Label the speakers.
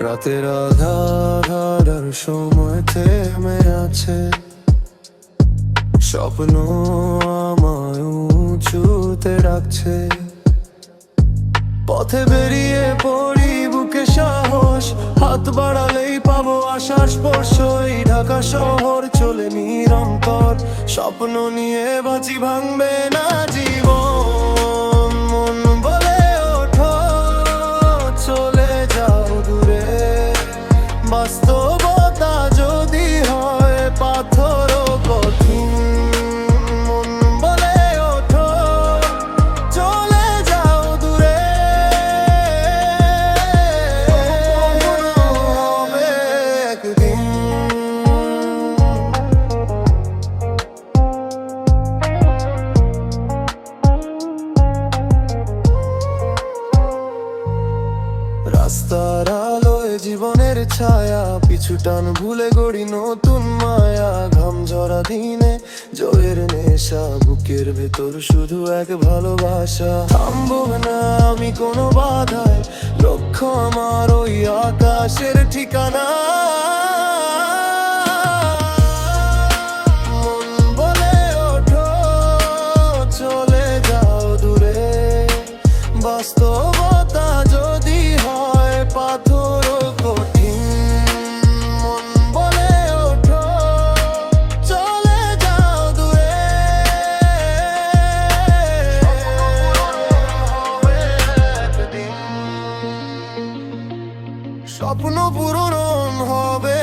Speaker 1: রাতের আধার আর সময় থেমে আছে, স্বপ্ন আমায় উঁচুতে রাখছে। পথে বেরিয়ে পড়ি বুকে সাহস, হাত বাড়ালেই পাবো আশার স্পর্শ। এই ঢাকা শহর চলে নিরন্তর, স্বপ্ন নিয়ে বাঁচি, ভাঙবে না জীবন। মন বলে ওঠো, চলে যাও দূরে, বাস্তবতা যদি হয় পাথর কঠিন। মন বলে ওঠো, চলে যাও দূরে, হবে একদিন। রাস্তার আলোয় জীবনের ছায়া, পিছু টান ভুলে গড়ি নতুন মায়া। ঘাম ঝরা দিনে জয়ের নেশা, বুকের ভেতর শুধু এক ভালোবাসা। থামবো না আমি কোনো বাধায়, লক্ষ্য আমার ওই আকাশের ঠিকানা। মন বলে ওঠো, চলে যাও দূরে, বাস্তবতা যদি হয় পাথর কঠিন। মন বলে ওঠো, চলে যাও দূরে, হবে একদিন। স্বপ্ন পূরণ হবে